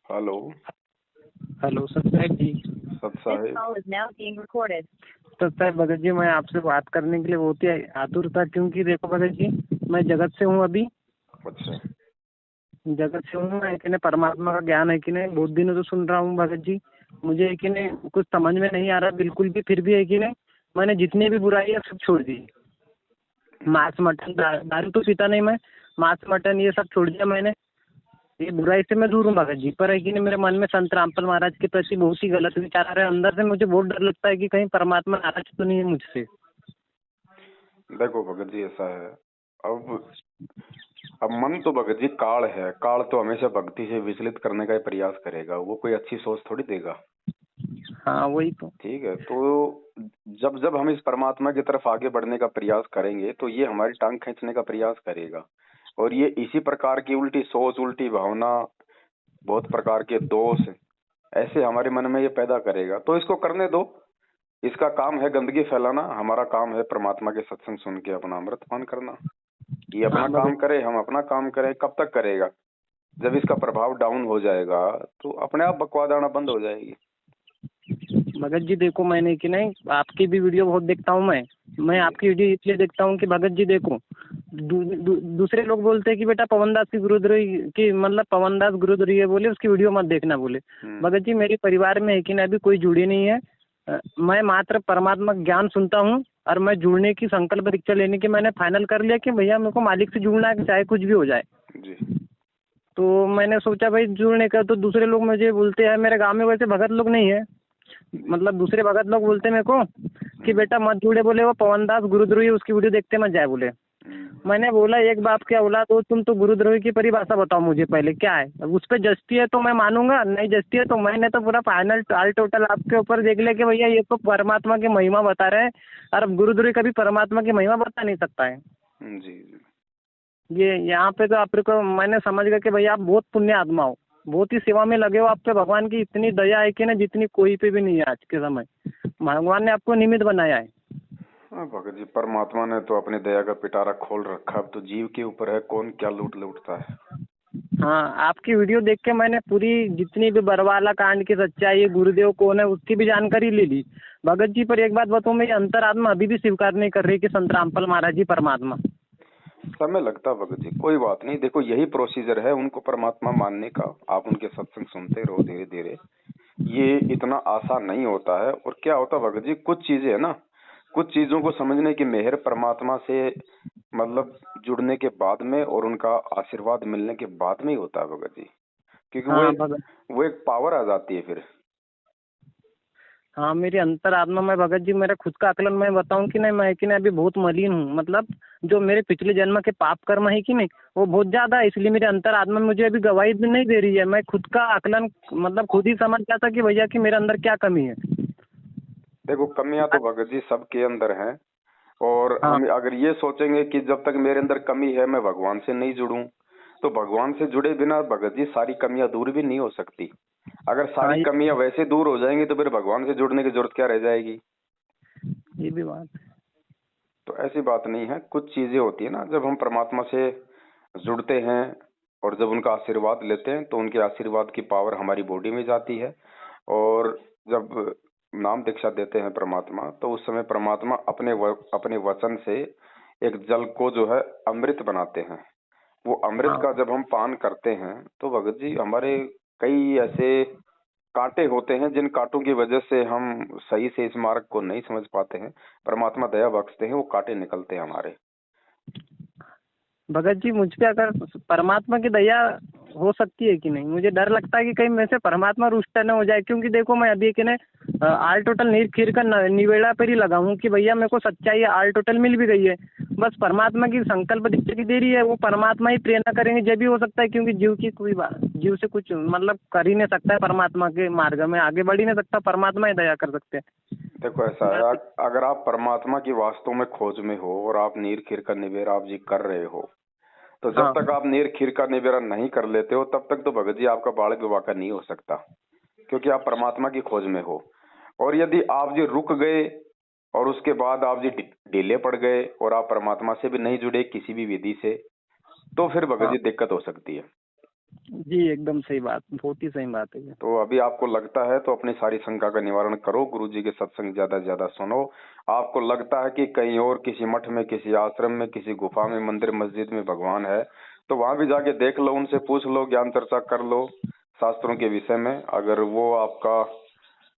Hello. Hello सत्साहेब जी। सत्साहेब भगत जी, मैं आपसे बात करने के लिए बहुत ही आतुर था, क्योंकि देखो भगत जी, मैं जगत से हूँ अभी। अच्छा। जगत से हूँ मैं, कि नहीं परमात्मा का ज्ञान है कि नहीं, बहुत दिनों से सुन रहा हूँ भगत जी। मुझे है कि नहीं कुछ समझ में नहीं आ रहा बिल्कुल भी, फिर भी है कि नहीं मैंने जितनी भी बुराई है सब छोड़ दी। मांस मटन दारू तो पीता नहीं मैं, मांस मटन ये सब छोड़ दिया मैंने। ये बुराई से मैं दूर हूँ भगत जी, पर है कि नहीं मेरे मन में संत रामपाल महाराज के प्रति बहुत ही गलत विचार आ रहे हैं। अंदर से मुझे बहुत डर लगता है कि कहीं परमात्मा नाराज तो नहीं है मुझसे। देखो भगत जी, ऐसा है। अब मन तो भगत जी काल है। काल तो हमेशा भक्ति से विचलित करने का ही प्रयास करेगा। वो कोई अच्छी सोच थोड़ी देगा। हाँ वही तो। ठीक है, तो जब जब हम इस परमात्मा की तरफ आगे बढ़ने का प्रयास करेंगे तो ये हमारी टांग खींचने का प्रयास करेगा। और ये इसी प्रकार की उल्टी सोच, उल्टी भावना, बहुत प्रकार के दोष ऐसे हमारे मन में ये पैदा करेगा। तो इसको करने दो। इसका काम है गंदगी फैलाना, हमारा काम है परमात्मा के सत्संग सुन के अपना अमृत पान करना। ये अपना हाँ काम भगत करे, हम अपना काम करें। कब तक करेगा? जब इसका प्रभाव डाउन हो जाएगा तो अपने आप बकवाद आना बंद हो जाएगी। भगत जी देखो, मैंने कि नहीं आपकी भी वीडियो बहुत देखता हूँ मैं आपकी वीडियो इसलिए देखता हूँ कि भगत जी देखो, दूसरे लोग बोलते हैं कि बेटा पवन दास की गुरुद्रोही की मतलब पवन दास गुरुद्रोही है बोले, उसकी वीडियो मत देखना बोले। भगत जी मेरे परिवार में है कि नहीं अभी कोई जुड़ी नहीं है। मैं मात्र परमात्मा का ज्ञान सुनता हूँ, और मैं जुड़ने की संकल्प दीक्षा लेने की मैंने फाइनल कर लिया कि भैया मेरे को मालिक से जुड़ना है, चाहे कुछ भी हो जाए। जी। तो मैंने सोचा भाई जुड़ने का, तो दूसरे लोग मुझे बोलते हैं, मेरे गाँव में वैसे भगत लोग नहीं है, मतलब दूसरे भगत लोग बोलते मेरे को कि बेटा मत जुड़े बोले, वो पवन दास गुरुद्रोही उसकी वीडियो देखते मत जाए बोले। मैंने बोला एक बाप क्या औलाद हो तुम, तो गुरुद्रोही की परिभाषा बताओ मुझे पहले क्या है। अब उस पर जस्ती है तो मैं मानूंगा, नहीं जस्ती है तो मैंने तो पूरा फाइनल ऑल टोटल आपके ऊपर देख लिया कि भैया ये तो परमात्मा की महिमा बता रहे हैं, और अब गुरुद्रोही कभी परमात्मा की महिमा बता नहीं सकता है। जी। ये यहाँ पे तो आपको मैंने समझ गया कि भैया आप बहुत पुण्य आत्मा हो, बहुत ही सेवा में लगे हो। आप पे भगवान की इतनी दया है कि ना जितनी कोई पे भी नहीं है आज के समय। भगवान ने आपको निमित्त बनाया है। हाँ भगत जी, परमात्मा ने तो अपनी दया का पिटारा खोल रखा। अब तो जीव के ऊपर है कौन क्या लूटता है। हाँ आपकी वीडियो देख के मैंने पूरी जितनी भी बरवाला कांड की सच्चाई है, गुरुदेव कौन है, उसकी भी जानकारी ले ली भगत जी। पर एक बात बताऊं, मेरी अंतरात्मा अभी भी स्वीकार नहीं कर रही कि संत रामपाल महाराज जी परमात्मा। समय लगता भगत जी, कोई बात नहीं। देखो यही प्रोसीजर है उनको परमात्मा मानने का। आप उनके सत्संग सुनते रहो धीरे धीरे। ये इतना आसान नहीं होता है। और क्या होता भगत जी, कुछ चीजें है ना, कुछ चीजों को समझने की मेहर परमात्मा से मतलब जुड़ने के बाद में और उनका आशीर्वाद मिलने के बाद में ही होता है भगत जी। क्योंकि हाँ भगत। वो एक पावर आ जाती है फिर। हाँ मेरी अंतरात्मा में भगत जी, मेरा खुद का आकलन मैं बताऊं कि नहीं, मैं कि नहीं अभी बहुत मलिन हूँ। मतलब जो मेरे पिछले जन्म के पाप कर्म है कि नहीं वो बहुत ज्यादा है, इसलिए मेरी अंतरात्मा मुझे अभी गवाही भी नहीं दे रही है। मैं खुद का आकलन मतलब खुद ही समझ गया था कि भैया कि मेरे अंदर क्या कमी है। देखो कमियां तो भगत जी सबके अंदर हैं। और हाँ हम अगर ये सोचेंगे कि जब तक मेरे अंदर कमी है मैं भगवान से नहीं जुड़ूं, तो भगवान से जुड़े बिना भगत जी सारी कमियां दूर भी नहीं हो सकती। अगर हाँ सारी कमियां वैसे दूर हो जाएंगी तो फिर भगवान से जुड़ने की जरूरत क्या रह जाएगी। ये भी बात है। तो ऐसी बात नहीं है। कुछ चीजें होती है ना, जब हम परमात्मा से जुड़ते हैं और जब उनका आशीर्वाद लेते हैं तो उनके आशीर्वाद की पावर हमारी बॉडी में जाती है। और जब नाम दीक्षा देते हैं परमात्मा, तो उस समय परमात्मा अपने वचन से एक जल को जो है अमृत बनाते हैं। वो अमृत हाँ का जब हम पान करते हैं तो भगत जी हमारे कई ऐसे कांटे होते हैं जिन कांटों की वजह से हम सही से इस मार्ग को नहीं समझ पाते हैं। परमात्मा दया बख्शते हैं, वो कांटे निकलते हैं हमारे। भगत जी मुझ पे अगर परमात्मा की दया हो सकती है कि नहीं, मुझे डर लगता है कि कहीं मेरे से परमात्मा रुष्ट न हो जाए। क्योंकि देखो मैं अभी कि नहीं आल टोटल नीर खीर का निवेड़ा पर ही लगा हूँ कि भैया मेरे को सच्चाई आल टोटल मिल भी गई है, बस परमात्मा की संकल्प दीक्षा की देरी है। वो परमात्मा ही प्रेरणा करेंगे जब भी हो सकता है, क्योंकि जीव की कोई बात जीव से कुछ मतलब कर ही नहीं सकता है, परमात्मा के मार्ग में आगे बढ़ ही नहीं सकता, परमात्मा ही दया कर सकते हैं। देखो ऐसा है, अगर आप परमात्मा की वास्तव में खोज में हो और आप नीर खीर का निवेड़ा आप जी कर रहे हो, तो जब हाँ तक आप नीर खीर का निवेदन नहीं कर लेते हो तब तक तो भगत जी आपका बाल विवाह का नहीं हो सकता। क्योंकि आप परमात्मा की खोज में हो। और यदि आप जी रुक गए और उसके बाद आप जी ढीले पड़ गए और आप परमात्मा से भी नहीं जुड़े किसी भी विधि से, तो फिर भगत हाँ जी दिक्कत हो सकती है। जी एकदम सही बात, बहुत ही सही बात है ये। तो अभी आपको लगता है तो अपनी सारी शंका का निवारण करो, गुरुजी के सत्संग ज्यादा से ज्यादा सुनो। आपको लगता है कि कहीं और किसी मठ में, किसी आश्रम में, किसी गुफा में, मंदिर मस्जिद में भगवान है, तो वहां भी जाके देख लो, उनसे पूछ लो, ज्ञान चर्चा कर लो शास्त्रों के विषय में। अगर वो आपका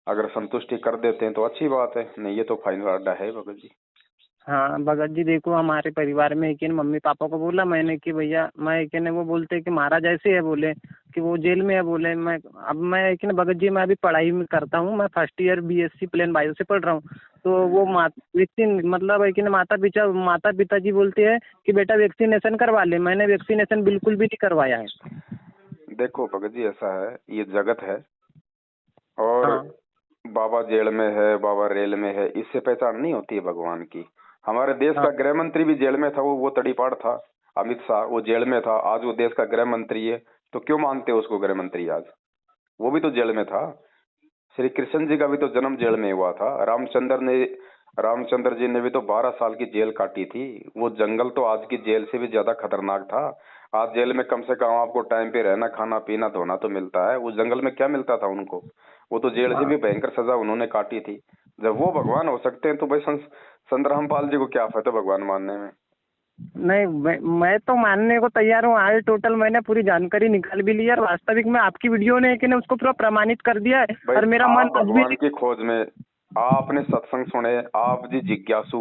अगर संतुष्टि कर देते हैं तो अच्छी बात है, नहीं ये तो फाइनल अड्डा है भगत जी। हाँ भगत जी देखो, हमारे परिवार में एक ही मम्मी पापा को बोला मैंने कि भैया, मैं एक ने वो बोलते कि महाराज ऐसे है, बोले कि वो जेल में है, बोले मैं, अब मैं एक ने भगत जी मैं अभी पढ़ाई में करता हूँ, मैं first year BSc plain bio से पढ़ रहा हूँ। तो वो वैक्सीन मतलब एक ने माता पिताजी बोलते हैं कि बेटा वैक्सीनेशन करवा ले, मैंने वैक्सीनेशन बिल्कुल भी नहीं करवाया है। देखो भगत जी ऐसा है, ये जगत है और हाँ बाबा जेल में है, बाबा रेल में है, इससे पहचान नहीं होती है भगवान की। हमारे देश हाँ का गृह मंत्री भी जेल में था, वो तड़ीपार था, अमित शाह, वो जेल में था, आज वो देश का गृह मंत्री है। तो क्यों मानते हो उसको गृह मंत्री आज? वो भी तो जेल में था। श्री कृष्ण जी का भी तो जन्म जेल में हुआ था। रामचंद्र जी ने भी तो 12 साल की जेल काटी थी। वो जंगल तो आज की जेल से भी ज्यादा खतरनाक था। आज जेल में कम से कम आपको टाइम पे रहना, खाना पीना, धोना तो मिलता है, उस जंगल में क्या मिलता था उनको? वो तो जेल से भी भयंकर सजा उन्होंने काटी थी। जब वो भगवान हो सकते हैं तो भाई संत रामपाल जी को क्या फायदा भगवान मानने में? नहीं, मैं तो मानने को तैयार हूँ। आज टोटल मैंने पूरी जानकारी निकाल भी ली है और वास्तविक में आपकी वीडियो ने कि ने उसको पूरा प्रमाणित कर दिया है भाई और मेरा आप मन आज भी। भगवान की खोज में, आपने सत्संग सुने, आप जी जिज्ञासु,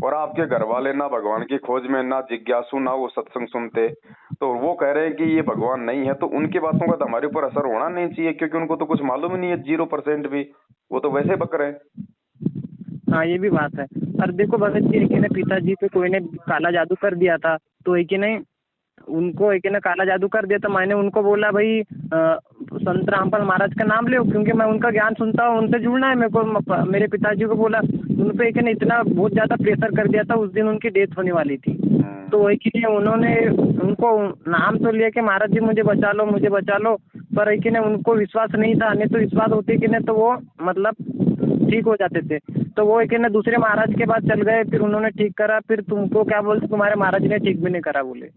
और आपके घर वाले ना भगवान की खोज में, ना जिज्ञासु, ना वो सत्संग सुनते, तो वो कह रहे हैं कि ये भगवान नहीं है, तो उनकी बातों का तो हमारे ऊपर असर होना नहीं चाहिए, क्योंकि उनको तो कुछ मालूम ही नहीं है, 0% भी। वो तो वैसे बक रहे हैं। हाँ ये भी बात है। और देखो भगत जी, एक ने पिताजी पे कोई ने काला जादू कर दिया था, तो एक नहीं उनको एक ने काला जादू कर दिया, तो मैंने उनको बोला भाई संत रामपाल महाराज का नाम लो, क्योंकि मैं उनका ज्ञान सुनता हूँ, उनसे जुड़ना है मेरे को। मेरे पिताजी को बोला, उन पे एक ने इतना बहुत ज़्यादा प्रेशर कर दिया था, उस दिन उनकी डेथ होने वाली थी। तो वही के लिए उन्होंने उनको नाम तो लिया कि महाराज जी मुझे बचा लो, मुझे बचा लो, पर एक ने उनको विश्वास नहीं था, नहीं तो विश्वास होती कि नहीं तो वो मतलब ठीक हो जाते थे। तो वो एक ने दूसरे महाराज के पास चल गए, फिर उन्होंने ठीक करा, फिर तुमको क्या बोलते, तुम्हारे महाराज ने ठीक भी नहीं करा, बोले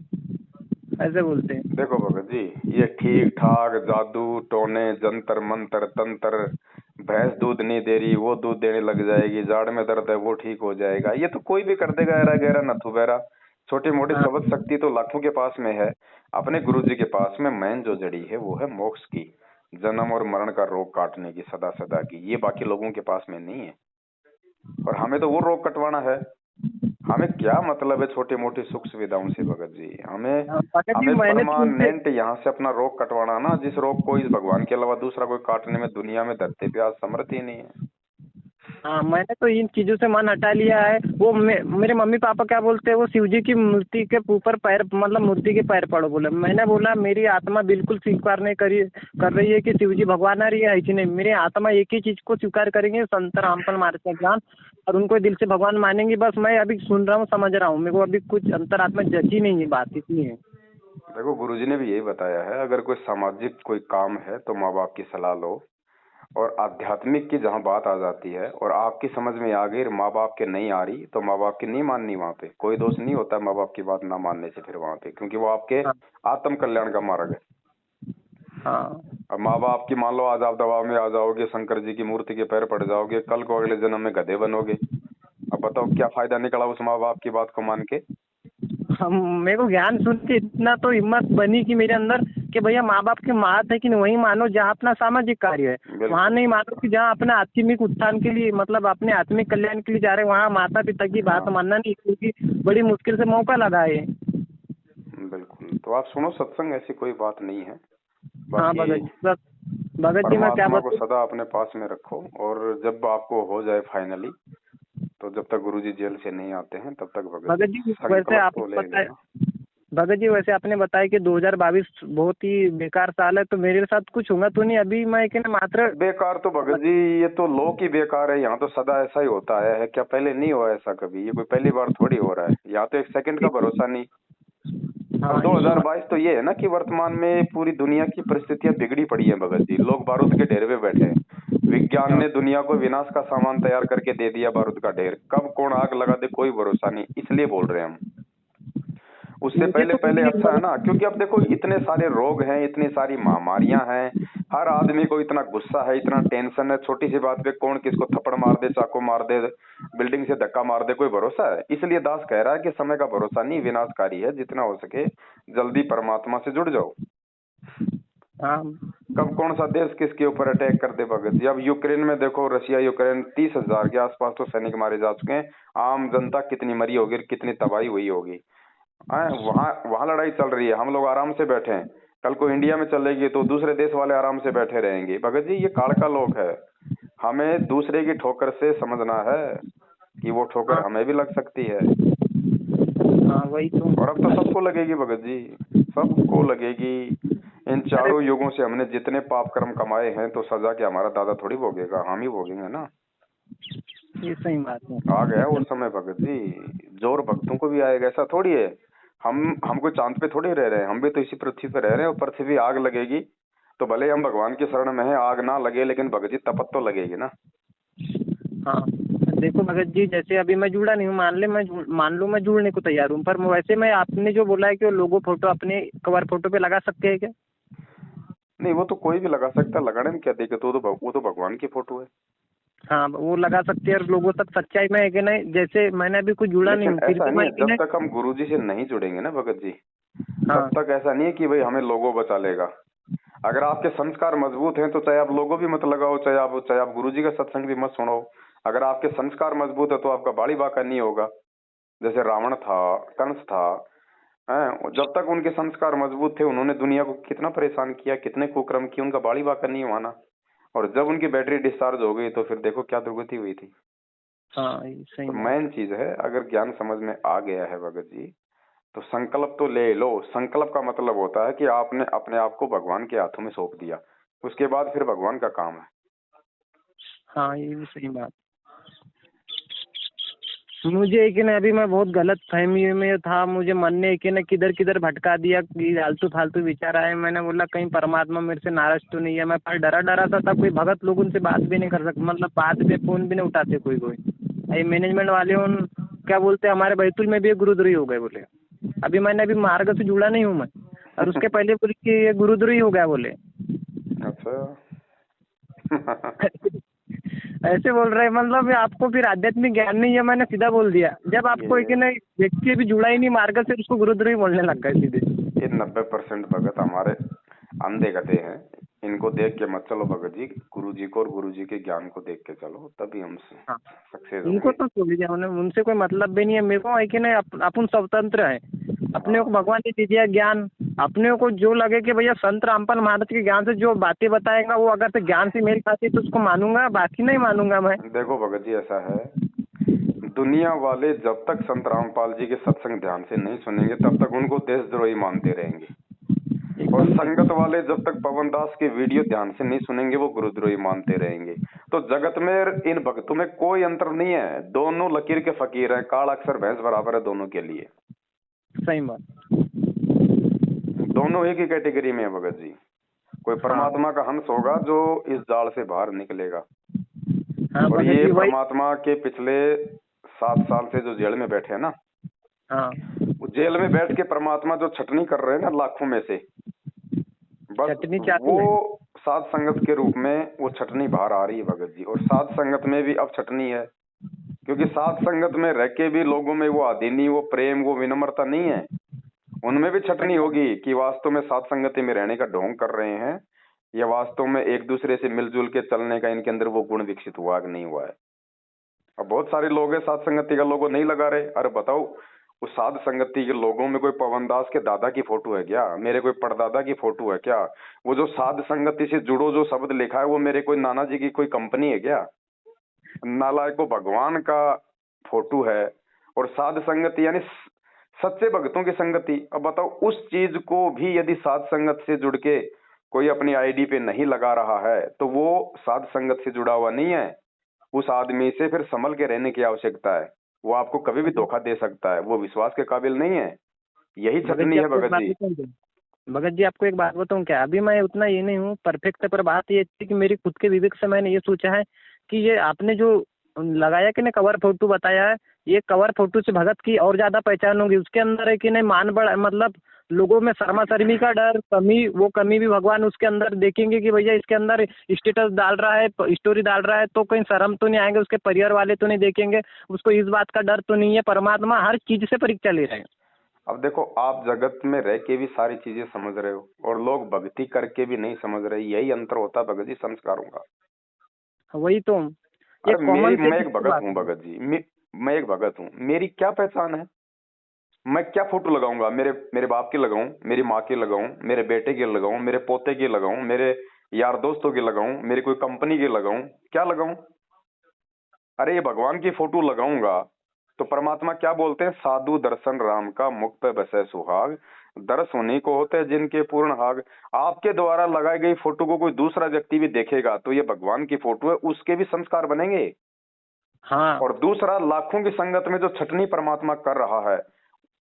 ऐसे बोलते हैं। देखो भगत जी, ये ठीक ठाक जादू टोने, जंतर मंतर तंत्र, भैंस दूध नहीं दे रही वो दूध देने लग जाएगी, जाड़ में दर्द है वो ठीक हो जाएगा, ये तो कोई भी कर देगा, एरा गहरा नथु बहरा। छोटी मोटी हाँ शब्द शक्ति तो लाखों के पास में है, अपने गुरु जी के पास में मेन जो जड़ी है वो है मोक्ष की, जन्म और मरण का रोग काटने की, सदा सदा की। ये बाकी लोगों के पास में नहीं है, और हमें तो वो रोग कटवाना है। हमें क्या मतलब है छोटी मोटी सुख सुविधाओं से भगत जी? हमें हाँ, भगत जी हमें मैंने तो उनसे, परमानेंट यहाँ से अपना रोग कटवाना ना, जिस रोग को इस भगवान के अलावा दूसरा कोई काटने में दुनिया में धरती पे आज समर्थ ही नहीं है। हाँ मैंने तो इन चीज़ों से मन हटा लिया है। वो मेरे मम्मी पापा क्या बोलते हैं, वो शिव जी की मूर्ति के ऊपर पैर, मतलब मूर्ति के पैर पड़ो, बोले। मैंने बोला मेरी आत्मा बिल्कुल स्वीकार नहीं कर रही है कि शिव जी भगवान आ रही है कि नहीं। मेरी आत्मा एक ही चीज़ को स्वीकार करेंगे, संत रामपाल महाराज का ज्ञान, और उनको दिल से भगवान मानेंगे। बस मैं अभी सुन रहा हूँ, समझ रहा हूँ, मेरे को अभी कुछ अंतरात्मा जची नहीं है, बात इतनी है। देखो गुरुजी ने भी यही बताया है, अगर कोई सामाजिक कोई काम है तो माँ बाप की सलाह लो, और आध्यात्मिक की जहाँ बात आ जाती है और आपकी समझ में आ गई, माँ बाप के नहीं आ रही, तो माँ बाप की नहीं माननी। वहाँ पे कोई दोष नहीं होता माँ बाप की बात ना मानने से फिर वहाँ पे, क्योंकि वो आपके हाँ आत्म कल्याण का मार्ग है। हाँ अब माँ बाप की मान लो आज आप दबाव में आ जाओगे, शंकर जी की मूर्ति के पैर पड़ जाओगे, कल को अगले जन्म में गधे बनोगे। अब बताओ क्या फायदा निकला उस माँ बाप की बात को मान के? हम, मेरे को ज्ञान सुन के इतना तो हिम्मत बनी कि मेरे अंदर कि भैया माँ बाप की बात है कि वहीं मानो जहाँ अपना सामाजिक कार्य है, वहाँ बिल्कुल। नहीं मानो कि जहाँ अपने आत्मिक उत्थान के लिए, मतलब अपने आत्मिक कल्याण के लिए जा रहे हैं, वहाँ माता पिता की बात हाँ मानना नहीं, क्योंकि बड़ी मुश्किल से मौका लगा है। बिल्कुल, तो आप सुनो सत्संग, ऐसी कोई बात नहीं है। हाँ बाकी भगत जी, बस भगत जी मैं क्या परमात्मा को बताऊँ। सदा अपने पास में रखो, और जब आपको हो जाए फाइनली, तो जब तक गुरुजी जेल से नहीं आते हैं तब तक भगत जी भगत जी वैसे संकल्प तो आपने ले बताया, लेना। भगत जी वैसे आपने बताया कि 2022 बहुत ही बेकार साल है, तो मेरे साथ कुछ होगा तो नहीं? अभी मैं कि मात्र, बेकार तो भगत जी, ये तो लोग ही बेकार है, यहाँ तो सदा ऐसा ही होता आया है। क्या पहले नहीं हुआ ऐसा कभी? ये कोई पहली बार थोड़ी हो रहा है, यहाँ तो एक सेकंड का भरोसा नहीं। और हाँ ये तो 2022 तो ये है ना कि वर्तमान में पूरी दुनिया की परिस्थितियां बिगड़ी पड़ी हैं भगत जी, लोग बारूद के ढेर पे बैठे हैं। विज्ञान हाँ ने दुनिया को विनाश का सामान तैयार करके दे दिया, बारूद का ढेर, कब कौन आग लगा दे कोई भरोसा नहीं, इसलिए बोल रहे हैं हम। उससे मुझे पहले तो कुछ पहले नहीं अच्छा है मतलब। ना, क्योंकि अब देखो इतने सारे रोग हैं, इतनी सारी महामारियां हैं, हर आदमी को इतना गुस्सा है, इतना टेंशन है, छोटी सी बात पे कौन किसको थप्पड़ मार दे, चाकू मार दे, बिल्डिंग से धक्का मार दे, कोई भरोसा है? इसलिए दास कह रहा है कि समय का भरोसा नहीं, विनाशकारी है, जितना हो सके जल्दी परमात्मा से जुड़ जाओ। हाँ कब कौन सा देश किसके ऊपर अटैक कर दे भगत जी। अब यूक्रेन में देखो, रशिया यूक्रेन 30,000 के आसपास तो सैनिक मारे जा चुके हैं। आम जनता कितनी मरी होगी, कितनी तबाही हुई होगी। वहां वहां लड़ाई चल रही है, हम लोग आराम से बैठे हैं। कल को इंडिया में चलेगी तो दूसरे देश वाले आराम से बैठे रहेंगे। भगत जी ये काल का लोक है, हमें दूसरे की ठोकर से समझना है कि वो ठोकर हाँ हमें भी लग सकती है। हाँ, वही तो। और अब तो सबको लगेगी भगत जी, सबको लगेगी। इन अरे चारों युगों से हमने जितने पाप कर्म कमाए हैं तो सजा के हमारा दादा थोड़ी भोगेगा, हम ही भोगेंगे ना। ये सही बात है। आ गया वो समय भगत जी, जोर भक्तों को भी आएगा। ऐसा थोड़ी है हम कोई चांद पे थोड़ी रह रहे हैं, हम भी तो इसी पृथ्वी पे रह रहे हैं। और पृथ्वी आग लगेगी तो भले हम भगवान की शरण में है, आग ना लगे लेकिन भगत जी तपत तो लगेगी ना। हाँ देखो भगत जी, जैसे अभी मैं जुड़ा नहीं हूँ, मान लो मैं जुड़ने को तैयार हूँ, पर वैसे मैं, आपने जो बोला है कि वो लोगो फोटो अपने कवर फोटो पे लगा सकते हैं क्या? नहीं वो तो कोई भी लगा सकता है, लगाने में क्या दिक्कत। वो तो भगवान की फोटो है। हाँ वो लगा सकते हैं, और लोगों तक सच्चाई में है कि नहीं। जैसे मैंने अभी कुछ जुड़ा नहीं लेकिन हूँ, फिर ऐसा भी नहीं मैं है, कि जब नहीं। तक हम गुरुजी से नहीं जुड़ेंगे ना भगत जी, तब हाँ तक ऐसा नहीं है कि भाई हमें लोगो बचा लेगा। अगर आपके संस्कार मजबूत हैं तो चाहे आप लोगों भी मत लगाओ, चाहे आप गुरुजी का सत्संग भी मत सुनो। अगर आपके संस्कार मजबूत है तो आपका बाड़ी बाका नहीं होगा। जैसे रावण था, कंस था, हैं, जब तक उनके संस्कार मजबूत थे उन्होंने दुनिया को कितना परेशान किया, कितने कुकर्म किए, उनका बाड़ी बाका नहीं हुआ ना। और जब उनकी बैटरी डिस्चार्ज हो गई तो फिर देखो क्या दुर्गति हुई थी। हाँ, ये सही तो बात। मेन चीज है, अगर ज्ञान समझ में आ गया है भगत जी, तो संकल्प तो ले लो। संकल्प का मतलब होता है कि आपने अपने आप को भगवान के हाथों में सौंप दिया, उसके बाद फिर भगवान का काम है। हाँ ये भी सही बात। मुझे कि ना अभी मैं बहुत गलत फहमी में था, मुझे मन ने कि ना किधर किधर भटका दिया कि आलतू फालतू विचार आए। मैंने बोला कहीं परमात्मा मेरे से नाराज तो नहीं है। मैं पर डरा डरा था कोई भगत लोग उनसे बात भी नहीं कर सकते, मतलब बात पे फोन भी नहीं उठाते कोई कोई। ये मैनेजमेंट वाले उन क्या बोलते हैं, हमारे बैतूल में भी एक गुरुद्रोही हो गए बोले। अभी मैंने अभी मार्ग से जुड़ा नहीं हूँ मैं, और उसके पहले बोले कि ये गुरुद्रोही हो गया बोले। अच्छा। ऐसे बोल रहे हैं, मतलब आपको फिर आध्यात्मिक ज्ञान नहीं है। मैंने सीधा बोल दिया, जब आपको एक ये ना व्यक्ति अभी जुड़ा ही नहीं मार्ग से, उसको गुरुद्रोही बोलने लग गए सीधे। ये 90% भगत हमारे अंधे गधे हैं। इनको देख के मत चलो भगत जी, गुरु जी को और गुरु जी के ज्ञान को देख के चलो, तभी हम हाँ सक्सेस उनको होंगे। तो छोड़ दिया उन्हें, उनसे कोई मतलब भी नहीं है मेरे को। है कि नहीं, अपन स्वतंत्र है। अपने को हाँ भगवान ने दे दिया ज्ञान। अपने को जो लगे कि भैया संत रामपाल महाराज के ज्ञान से जो बातें बताएगा, वो अगर से ज्ञान से मेल खाती है तो उसको मानूंगा, बाकी नहीं मानूंगा मैं। देखो भगत जी ऐसा है, दुनिया वाले जब तक संत रामपाल जी के सत्संग ध्यान से नहीं सुनेंगे तब तक उनको देशद्रोही मानते रहेंगे। और एकदम सही। संगत वाले जब तक पवन दास के वीडियो ध्यान से नहीं सुनेंगे वो गुरुद्रोही मानते रहेंगे। तो जगत में इन भक्तों में कोई अंतर नहीं है, दोनों लकीर के फकीर हैं, काल अक्षर भैंस बराबर है दोनों के लिए। सही बात। दोनों एक ही कैटेगरी में है भगत जी। कोई हाँ परमात्मा का हंस होगा जो इस जाल से बाहर निकलेगा। हाँ और भगत ये जी वही। परमात्मा के पिछले 7 साल से जो जेल में बैठे हैं ना, हाँ वो जेल में बैठ के परमात्मा जो छटनी कर रहे हैं ना लाखों में से, बस चटनी वो चालू है। साध संगत के रूप में वो छटनी बाहर आ रही है भगत जी। और साध संगत में भी अब छटनी है, क्योंकि साध संगत में रह के भी लोगों में वो आदीनी, वो प्रेम, वो विनम्रता नहीं है। उनमें भी छटनी सही बात। होगी कि वास्तव में साध संगति में रहने का ढोंग कर रहे हैं, या वास्तव में एक दूसरे से मिलजुल के चलने का इनके अंदर वो गुण विकसित हुआ कि नहीं हुआ है। अब बहुत सारे लोग हैं साध संगति का लोगो नहीं लगा रहे। अरे बताओ, उस साध संगति के लोगों में कोई पवन दास के दादा की फोटो है क्या? मेरे कोई परदादा की फोटो है क्या? वो जो साध संगति से जुड़ो जो शब्द लिखा है वो मेरे कोई नाना जी की कोई कंपनी है क्या? नालायक को भगवान का फोटो है। और साध संगति यानी सच्चे भक्तों की संगति। अब बताओ, उस चीज को भी यदि साध संगत से जुड़ के कोई अपनी आईडी पे नहीं लगा रहा है तो वो साध संगत से जुड़ा हुआ नहीं है। उस आदमी से फिर संभल के रहने की आवश्यकता है, वो आपको कभी भी धोखा दे सकता है, वो विश्वास के काबिल नहीं है। यही भगत छटनी जी है आपको एक भगत बात जी। बताऊं क्या? भगत जी आपको एक बात बताऊं क्या? अभी मैं उतना ये नहीं हूँ परफेक्ट, पर बात ये थी कि मेरी खुद के विवेक से मैंने ये सोचा है कि ये आपने जो लगाया कि ना कवर फोटो बताया है, ये कवर फोटो से भगत की और ज्यादा पहचान होगी। उसके अंदर है कि नहीं मान बढ़ मतलब लोगों में शर्मा शर्मी का डर कमी, वो कमी भी भगवान उसके अंदर देखेंगे कि भैया इसके अंदर स्टेटस डाल रहा है, स्टोरी डाल रहा है, तो कहीं शर्म तो नहीं आएंगे, उसके परिवार वाले तो नहीं देखेंगे, उसको इस बात का डर तो नहीं है। परमात्मा हर चीज से परीक्षा ले रहे हैं। अब देखो, आप जगत में रह के भी सारी चीजें समझ रहे हो और लोग भक्ति करके भी नहीं समझ रहे, यही अंतर होता है भगत जी संस्कारों का। वही तो ये अरे कॉमन मैं सेंस एक की भगत बात हूँ है। भगत जी, मैं एक भगत हूँ, मेरी क्या पहचान है? मैं क्या फोटो लगाऊंगा? मेरे मेरे बाप की लगाऊं, मेरी माँ की लगाऊं, मेरे बेटे की लगाऊं, मेरे पोते की लगाऊं, मेरे यार दोस्तों की लगाऊं, मेरी कोई कंपनी की लगाऊं, क्या लगाऊं? अरे ये भगवान की फोटो लगाऊंगा तो परमात्मा क्या बोलते हैं? साधु दर्शन राम का मुख पे बसे सुहाग, दर्श उन्हीं को होते हैं जिनके पूर्ण हाग। आपके द्वारा लगाई गई फोटो को कोई दूसरा व्यक्ति भी देखेगा तो ये भगवान की फोटो है, उसके भी संस्कार बनेंगे। हाँ और दूसरा, लाखों की संगत में जो छटनी परमात्मा कर रहा है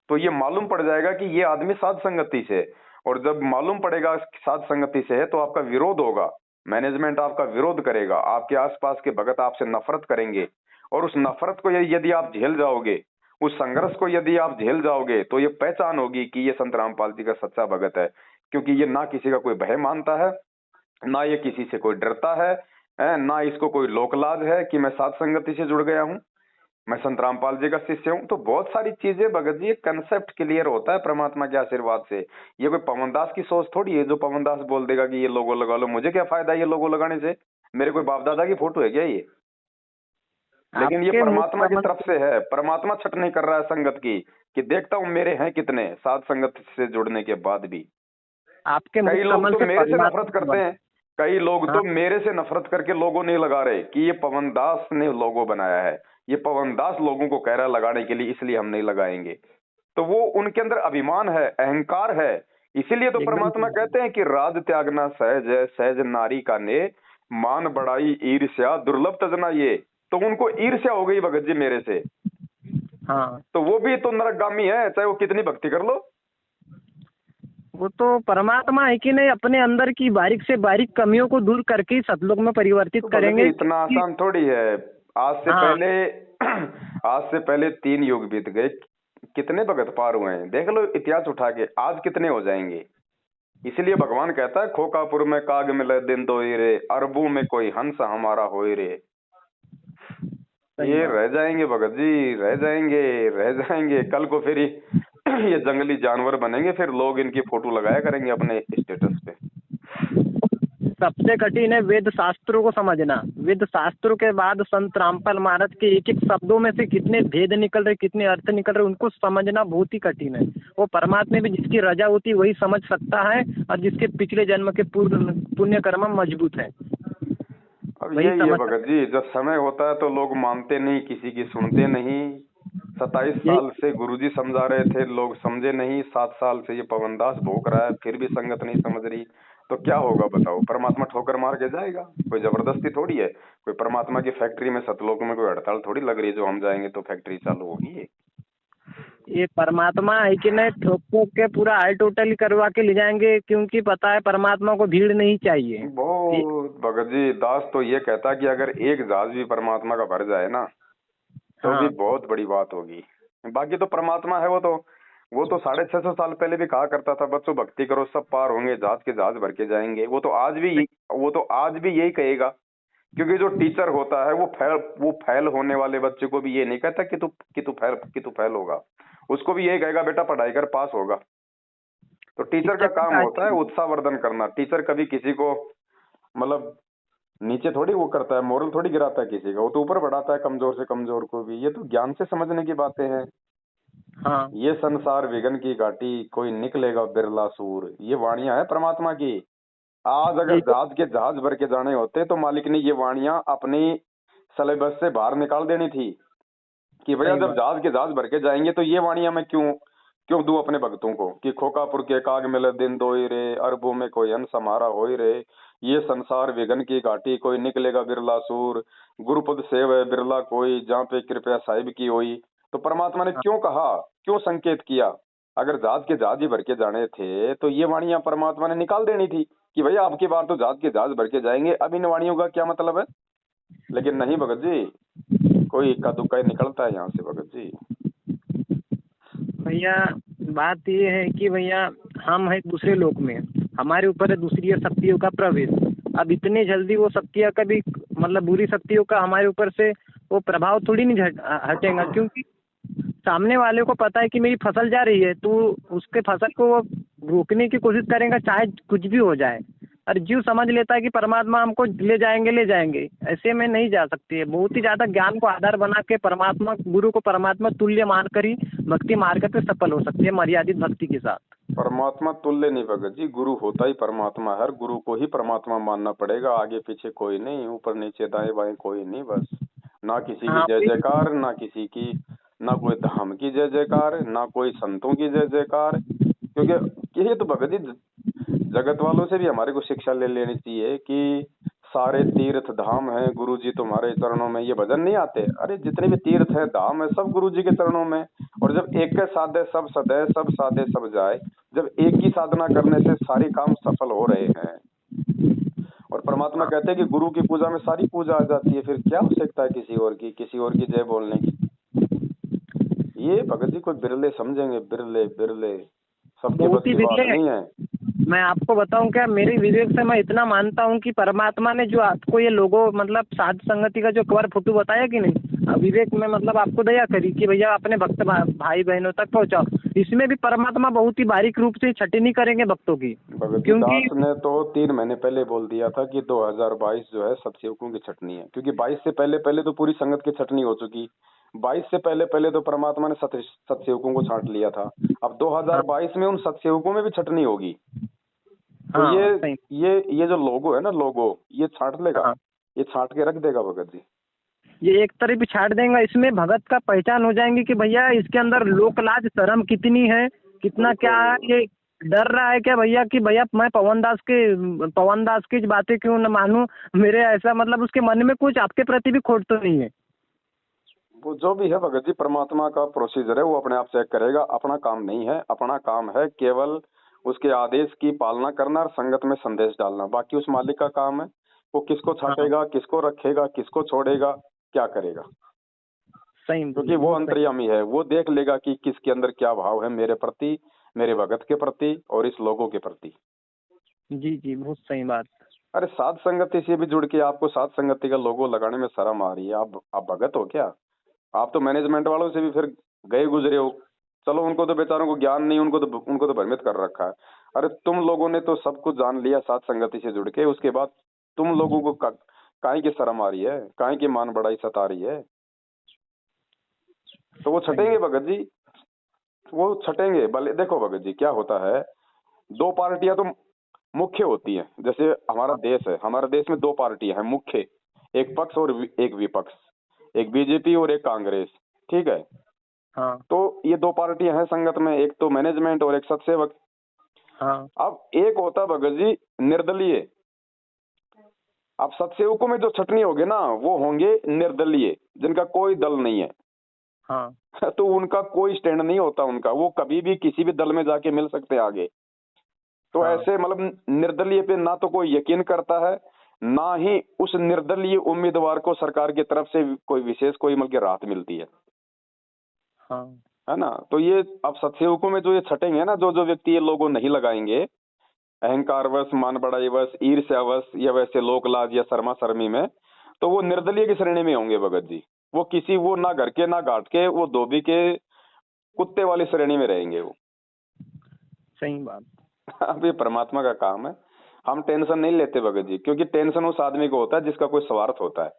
तो ये मालूम पड़ जाएगा कि ये आदमी साध संगति से, और जब मालूम पड़ेगा साध संगति से है तो आपका विरोध होगा, मैनेजमेंट आपका विरोध करेगा, आपके आसपास के भगत आपसे नफरत करेंगे। और उस नफरत को यदि आप झेल जाओगे, उस संघर्ष को यदि आप झेल जाओगे, तो ये पहचान होगी कि ये संत रामपाल जी का सच्चा भगत है। क्योंकि ये ना किसी का कोई भय मानता है, ना ये किसी से कोई डरता है, ना इसको कोई लोकलाज है कि मैं साध संगति से जुड़ गया हूँ, मैं संत रामपाल जी का शिष्य हूँ। तो बहुत सारी चीजें भगत जी, कंसेप्ट क्लियर होता है परमात्मा के आशीर्वाद से। ये कोई पवनदास की सोच थोड़ी है जो पवनदास बोल देगा कि ये लोगो लगा लो, मुझे क्या फायदा ये लोगो लगाने से, मेरे कोई बाप दादा की फोटो है क्या ये? लेकिन ये आपके मुख परमात्मा की कमल तरफ से है, परमात्मा छट नहीं कर रहा है संगत की, कि देखता हूँ मेरे हैं कितने साध संगत से जुड़ने के बाद भी। आपके मुख कई लोग कमल तो से मेरे से परमात्मा नफरत की करते बात। हैं, कई लोग हाँ तो मेरे से नफरत करके लोगो नहीं लगा रहे कि ये पवनदास ने लोगो बनाया है, ये पवनदास लोगों को कह रहा है लगाने के लिए, इसलिए हम नहीं लगाएंगे। तो वो उनके अंदर अभिमान है, अहंकार है। इसीलिए तो एकदम परमात्मा सही बात। कहते हैं कि राज त्यागना सहज है, सहज नारी का ने, मान बढ़ाई ईर्ष्या दुर्लभ तजना ये। तो उनको ईर्ष्या हो गई भगत जी मेरे से, हाँ तो वो भी तो नरकगामी है, चाहे वो कितनी भक्ति कर लो। वो तो परमात्मा है कि नहीं अपने अंदर की बारीक से बारीक कमियों को दूर करके ही सतलोक में परिवर्तित तो भगत जी करेंगे इतना कि। आसान थोड़ी है। आज से हाँ पहले आज से पहले 3 युग बीत गए, कितने भगत पार हुए हैं देख लो इतिहास उठा के, आज कितने हो जाएंगे। इसलिए भगवान कहता है खोकापुर में काग मिले दिन दो रे, अरबों में कोई हंस हमारा होए रे। सही ये बात। रह जाएंगे भगत जी, रह जाएंगे, रह जाएंगे। कल को फिर ये जंगली जानवर बनेंगे, फिर लोग इनकी फोटो लगाया करेंगे अपने स्टेटस पे। सबसे कठिन है वेद शास्त्रों को समझना। वेद शास्त्रों के बाद संत रामपाल महाराज के एक एक शब्दों में से कितने भेद निकल रहे, कितने अर्थ निकल रहे, उनको समझना बहुत ही कठिन है। वो परमात्मा भी जिसकी रजा होती है वही समझ सकता है, और जिसके पिछले जन्म के पूर्व पुण्य कर्म मजबूत है अब वही यही है समझ भगत सकता जी, जब समय होता है तो लोग मानते नहीं, किसी की सुनते नहीं। 27 है। यही साल से गुरुजी समझा रहे थे, लोग समझे नहीं। 7 साल से ये पवनदास भोग रहा है, फिर भी संगत नहीं समझ रही। तो क्या होगा बताओ? परमात्मा ठोकर मार के जाएगा? कोई जबरदस्ती थोड़ी है। कोई परमात्मा की फैक्ट्री में सतलोक में कोई हड़ताल थोड़ी लग रही है जो हम जाएंगे तो फैक्ट्री चालू होगी। ये परमात्मा है कि नहीं ठोक ठोक के पूरा हाई टोटल करवा के ले जाएंगे, क्योंकि पता है परमात्मा को भीड़ नहीं चाहिए। बहुत भगत जी, दास तो ये कहता कि अगर एक जहाज भी परमात्मा का भर जाए ना तो भी हाँ बहुत बड़ी बात होगी। बाकी तो परमात्मा है, वो तो 650 साल पहले भी कहा करता था, बच्चों भक्ति करो सब पार होंगे, जहाज के जहाज भर के जाएंगे। वो तो आज भी यही कहेगा। क्योंकि जो टीचर होता है वो फेल होने वाले बच्चे को भी ये नहीं कहता कि तू फेल होगा, उसको भी यही कहेगा बेटा पढ़ाई कर पास होगा। तो टीचर का शिक्षक की काम होता है तारीफ। उत्साहवर्धन करना। टीचर कभी किसी को मतलब नीचे थोड़ी वो करता है, मोरल थोड़ी गिराता है किसी का, वो तो ऊपर बढ़ाता है कमजोर से कमजोर को भी। ये तो ज्ञान से समझने की बातें हैं। हाँ ये संसार विघन की घाटी, कोई निकलेगा बिरला सूर, ये वाणियां है परमात्मा की। आज अगर यही तो। जहाज के जहाज भर के जाने होते तो मालिक ने ये वाणियां अपनी सिलेबस से बाहर निकाल देनी थी कि भैया सही जब बात। जहाज के जहाज भर के जाएंगे तो ये वाणियां मैं क्यों क्यों दूं अपने भक्तों को, कि खोकापुर के काग मिले दिन दोई रे, अरबों में कोई अंश हमारा होई रे, ये संसार विघन की घाटी, कोई निकलेगा बिरला सूर, गुरुपद सेव है बिरला कोई, जहाँ पे कृपया साहिब की होई। तो परमात्मा ने हाँ क्यों कहा, क्यों संकेत किया? अगर जहाज के जहाज ही भर के जाने थे तो ये वाणियां परमात्मा ने निकाल देनी थी कि भैया आपकी बार तो जहाज के जहाज भर के जाएंगे, अब इन वाणियों का क्या मतलब है। लेकिन नहीं भगत जी, कोई इक्का दुक्का ही निकलता है यहाँ से भगत जी। भैया बात ये है कि भैया हम हैं दूसरे लोक में, हमारे ऊपर है दूसरी शक्तियों का प्रवेश। अब इतनी जल्दी वो शक्तियाँ कभी मतलब बुरी शक्तियों का हमारे ऊपर से वो प्रभाव थोड़ी नहीं हटेगा, क्योंकि सामने वाले को पता है कि मेरी फसल जा रही है, तो उसके फसल को वो रोकने की कोशिश करेगा चाहे कुछ भी हो जाए। और जीव समझ लेता है कि परमात्मा हमको ले जाएंगे, ऐसे में नहीं जा सकती है। बहुत ही ज़्यादा ज्ञान को आधार बना के परमात्मा गुरु को परमात्मा तुल्य मानकर ही भक्ति मार्ग पे सफल हो सकती है, मर्यादित भक्ति के साथ। परमात्मा तुल्य नहीं भगत जी, गुरु होता ही परमात्मा है, गुरु को ही परमात्मा मानना पड़ेगा, आगे पीछे कोई नहीं, ऊपर नीचे दाएं बाएं कोई नहीं, बस ना किसी की हाँ जय जयकार, ना किसी की, ना कोई धाम की जय जयकार, ना कोई संतों की जय जयकार। क्योंकि ये तो भगत जी जगत वालों से भी हमारे को शिक्षा ले लेनी चाहिए कि सारे तीर्थ धाम हैं गुरु जी तुम्हारे चरणों में, ये भजन नहीं आते? अरे जितने भी तीर्थ है धाम है सब गुरु जी के चरणों में। और जब एक के साधे सब सदय, सब साधे सब जाए, जब एक ही साधना करने से सारे काम सफल हो रहे हैं, और परमात्मा कहते हैं कि गुरु की पूजा में सारी पूजा आ जाती है, फिर क्या आवश्यकता है किसी और की जय बोलने की? ये भगत जी कोई बिरले समझेंगे, बिरले बिरले, सबके बस बहुत ही की बात विवेक। नहीं है। मैं आपको बताऊं क्या, मेरे विवेक से मैं इतना मानता हूं कि परमात्मा ने जो आपको ये लोगों मतलब साध संगति का जो कवर फोटो बताया कि नहीं, विवेक में मतलब आपको दया करी कि भैया अपने भक्त भाई बहनों तक पहुंचाओ। इसमें भी परमात्मा बहुत ही बारीक रूप से छटनी करेंगे भक्तों की, भगत जी क्योंकि दास ने तो 3 महीने पहले बोल दिया था कि 2022 जो है सतसेवकों की छटनी है, क्योंकि 22 से पहले पहले तो पूरी संगत की छटनी हो चुकी। 22 से पहले पहले तो परमात्मा ने सतसेवकों को छांट लिया था। अब 2022 में उन सतसेवकों में भी छटनी होगी। तो हाँ ये सही। ये जो लोगो है ना, लोगो ये छांट लेगा, हाँ, ये छांट के रख देगा भगत जी। ये एक तरह भी छाट देगा, इसमें भगत का पहचान हो जाएंगी कि भैया इसके अंदर लोक लाज शर्म कितनी है, कितना क्या है। ये डर रहा है क्या भैया कि भैया मैं पवन दास की बातें क्यों न मानूं, मेरे ऐसा मतलब उसके मन में कुछ आपके प्रति भी खोट तो नहीं है। वो जो भी है भगत जी परमात्मा का प्रोसीजर है, वो अपने आप चेक करेगा, अपना काम नहीं है। अपना काम है केवल उसके आदेश की पालना करना और संगत में संदेश डालना, बाकी उस मालिक का काम है। वो किसको छाटेगा, किसको रखेगा, किसको छोड़ेगा, क्या करेगा, सही क्योंकि वो अंतर्यामी है। वो देख लेगा कि किसके अंदर क्या भाव है मेरे प्रति, मेरे भगत के प्रति और इस लोगों के प्रति। जी जी, बहुत सही बात। अरे साध संगति से भी जुड़ के आपको साध संगति का लोगो लगाने में शर्म आ रही है? आप भगत हो क्या? आप तो मैनेजमेंट वालों से भी फिर गए गुजरे हो। चलो उनको तो बेचारों को ज्ञान नहीं, उनको तो भ्रमित कर रखा है। अरे तुम लोगों ने तो सब कुछ जान लिया साथ संगति से जुड़ के, उसके बाद तुम लोगों को काहे की शर्म आ रही है, काहे की मान बढ़ाई सता रही है? तो वो छटेंगे भगत जी, वो छटेंगे। भले देखो भगत जी क्या होता है, 2 पार्टियां तो मुख्य होती हैं। जैसे हमारा देश है, हमारे देश में 2 पार्टियां हैं मुख्य, एक पक्ष और एक विपक्ष, एक बीजेपी और एक कांग्रेस, ठीक है? हाँ तो ये 2 पार्टियां हैं संगत में, एक तो मैनेजमेंट और एक सतसेवक। हाँ अब एक होता भगत जी निर्दलीय। अब सतसेवकों में जो छटनी होगी ना, वो होंगे निर्दलीय, जिनका कोई दल नहीं है। हाँ तो उनका कोई स्टैंड नहीं होता उनका, वो कभी भी किसी भी दल में जाके मिल सकते हैं आगे। तो हाँ ऐसे मतलब निर्दलीय पे ना तो कोई यकीन करता है, ना ही उस निर्दलीय उम्मीदवार को सरकार की तरफ से कोई विशेष कोई मतलब की राहत मिलती है हाँ ना? तो ये अब सतसेवकों में जो ये छटेंगे ना, जो जो व्यक्ति ये लोगों नहीं लगाएंगे, अहंकारवश, मान बढ़ाईवश, ईर्ष्यावश या वैसे लोक लाज या शर्मा शर्मी में, तो वो निर्दलीय की श्रेणी में होंगे भगत जी। वो ना घर के ना घाट के, वो धोबी के कुत्ते वाली श्रेणी में रहेंगे वो। सही बात। अब ये परमात्मा का काम है, हम टेंशन नहीं लेते भगत जी, क्योंकि टेंशन उस आदमी को होता है जिसका कोई स्वार्थ होता है।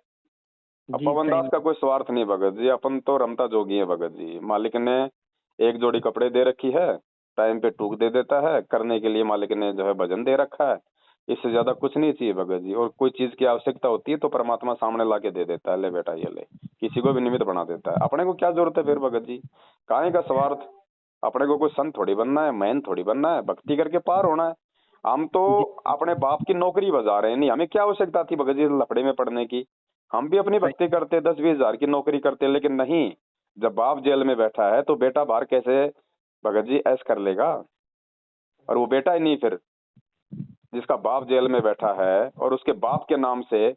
अब जी पवन दास का कोई स्वार्थ नहीं भगत जी, अपन तो रमता जोगी है भगत जी। मालिक ने एक जोड़ी कपड़े दे रखी है, टाइम पे टूक दे देता है, करने के लिए मालिक ने जो है भजन दे रखा है, इससे ज्यादा कुछ नहीं चाहिए भगत जी। और कोई चीज की आवश्यकता होती है तो परमात्मा सामने ला के दे देता है, ले बेटा ये ले, किसी को भी निमित्त बना देता है। अपने को क्या जरूरत है फिर भगत जी, काहे का स्वार्थ? अपने को कोई संत थोड़ी बनना है, मैन थोड़ी बनना है, भक्ति करके पार होना है। हम तो जी अपने बाप की नौकरी बजा रहे हैं, नहीं हमें क्या आवश्यकता थी भगत जी लफड़े में पड़ने की? हम भी अपनी सही। भक्ति करते, 10-20 हजार की नौकरी करते, लेकिन नहीं, जब बाप जेल में बैठा है तो बेटा बाहर कैसे भगत जी ऐश कर लेगा? और वो बेटा ही नहीं फिर, जिसका बाप जेल में बैठा है और उसके बाप के नाम से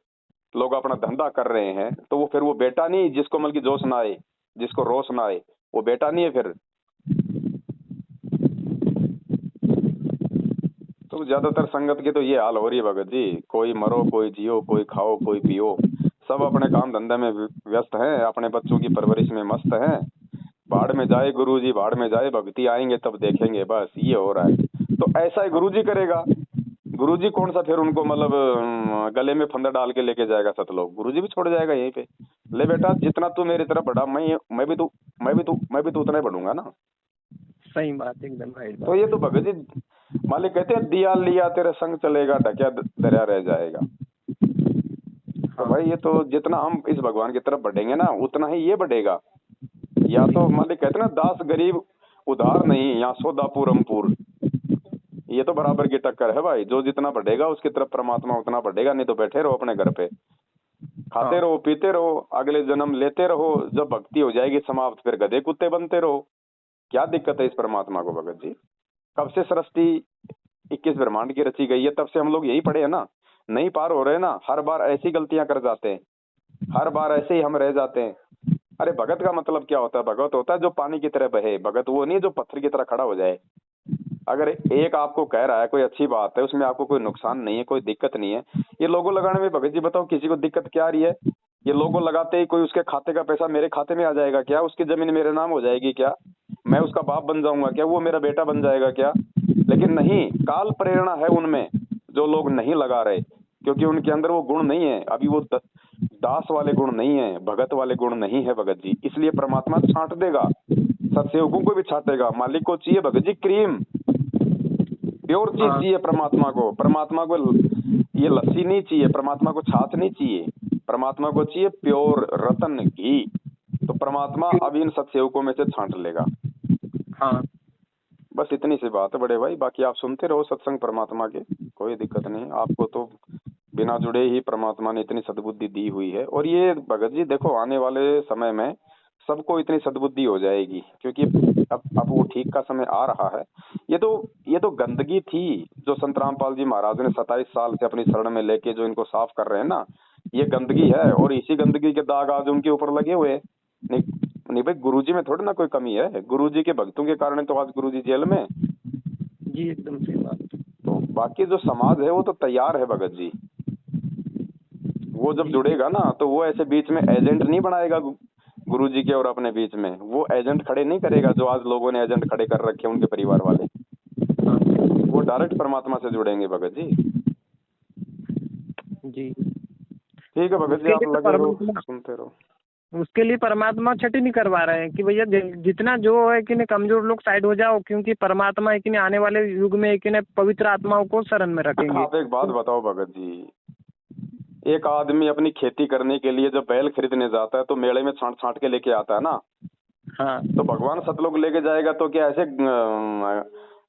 लोग अपना धंधा कर रहे हैं, तो वो फिर वो बेटा नहीं जिसको मतलब की जोश ना आए, जिसको रोश ना आए, वो बेटा नहीं है फिर। तो ज्यादातर संगत की तो ये हाल हो रही है भगत जी, कोई मरो कोई जियो, कोई खाओ कोई पियो, सब अपने काम धंधे में व्यस्त हैं, अपने बच्चों की परवरिश में मस्त हैं। भाड़ में जाए गुरुजी, भाड़ में जाए, भक्ति आएंगे तब देखेंगे, बस ये हो रहा है। तो ऐसा ही गुरुजी करेगा। गुरुजी कौन सा फिर उनको मतलब गले में फंदा डाल के लेके जाएगा सतलोक, गुरुजी भी छोड़ जाएगा यहीं पे। ले बेटा जितना तू मेरी तरफ बढ़ा, मैं भी तो उतना ही बढ़ूंगा ना। सही बात, एकदम राइट तो बात। ये तो भगत जी मालिक कहते हैं, दिया लिया तेरे संग चलेगा, ढकिया दरिया रह जाएगा। तो भाई ये तो जितना हम इस भगवान की तरफ बढ़ेंगे ना, उतना ही ये बढ़ेगा। या तो मालिक कहते हैं ना, दास गरीब उधार नहीं, यहाँ सौदा पूरमपुर, ये तो बराबर की टक्कर है भाई। जो जितना बढ़ेगा उसकी तरफ परमात्मा उतना बढ़ेगा, नहीं तो बैठे रहो अपने घर पे, खाते रहो पीते रहो, अगले जन्म लेते रहो, जब भक्ति हो जाएगी समाप्त फिर गधे कुत्ते बनते रहो। क्या दिक्कत है इस परमात्मा को भगत जी? कब से सृष्टि 21 ब्रह्मांड की रची गई है, तब से हम लोग यही पढ़े है ना, नहीं पार हो रहे ना, हर बार ऐसी गलतियां कर जाते हैं, हर बार ऐसे ही हम रह जाते हैं। अरे भगत का मतलब क्या होता है? भगत होता है जो पानी की तरह बहे, भगत वो नहीं जो पत्थर की तरह खड़ा हो जाए। अगर एक आपको कह रहा है कोई अच्छी बात है, उसमें आपको कोई नुकसान नहीं है, कोई दिक्कत नहीं है, ये लोगो लगाने में भगत जी बताओ किसी को दिक्कत क्या आ रही है? ये लोगो लगाते ही कोई उसके खाते का पैसा मेरे खाते में आ जाएगा क्या? उसकी जमीन मेरे नाम हो जाएगी क्या? मैं उसका बाप बन जाऊंगा क्या? वो मेरा बेटा बन जाएगा क्या? लेकिन नहीं, काल प्रेरणा है उनमें जो लोग नहीं लगा रहे, क्योंकि उनके अंदर वो गुण नहीं है अभी, वो दास वाले गुण नहीं है, भगत वाले गुण नहीं है भगत जी। इसलिए परमात्मा छांट देगा, सत्सेवकों को भी छाटेगा। मालिक को चाहिए भगत जी क्रीम, प्योर चीज चाहिए परमात्मा को। परमात्मा को ये लस्सी नहीं चाहिए, परमात्मा को छाछ नहीं चाहिए, परमात्मा को चाहिए प्योर रतन घी। तो परमात्मा अब इन सत्सेवकों में से छांट लेगा। हाँ, बस इतनी सी बात है बड़े भाई, बाकी आप सुनते रहो सत्संग परमात्मा के, कोई दिक्कत नहीं। आपको तो बिना जुड़े ही परमात्मा ने इतनी सद्बुद्धि दी हुई है। और ये भगत जी देखो, आने वाले समय में सबको इतनी सद्बुद्धि हो जाएगी, क्योंकि अब वो ठीक का समय आ रहा है। ये तो गंदगी थी जो संत रामपाल जी महाराज ने 27 साल से अपनी शरण में लेके जो इनको साफ कर रहे हैं ना, ये गंदगी है। और इसी गंदगी के दाग आज उनके ऊपर लगे हुए हैं। नहीं भाई, गुरुजी में थोड़ी ना कोई कमी है, गुरुजी के भक्तों के कारण तो आज गुरुजी जेल में। जी एकदम सही बात। तो बाकी जो समाज है वो तो तैयार है भगत जी, वो जब जुड़ेगा ना तो वो ऐसे बीच में एजेंट नहीं बनाएगा गुरुजी के और अपने बीच में, वो एजेंट खड़े नहीं करेगा जो आज लोगों ने एजेंट खड़े कर रखे उनके परिवार वाले। वो डायरेक्ट परमात्मा से जुड़ेंगे भगत जी। जी ठीक है भगत जी, आप लगे रहो, सुनते रहो। उसके लिए परमात्मा छठी नहीं करवा रहे हैं कि भैया जितना जो है कि नहीं कमजोर लोग साइड हो जाओ, क्योंकि परमात्मा है कि नहीं आने वाले युग में है कि नहीं पवित्र आत्माओं को शरण में रखेंगे। आप एक बात बताओ भगत जी, एक आदमी अपनी खेती करने के लिए जब बैल खरीदने जाता है तो मेले में छांट छांट के लेके आता है ना। हाँ, तो भगवान सतलोक लेके जाएगा तो क्या ऐसे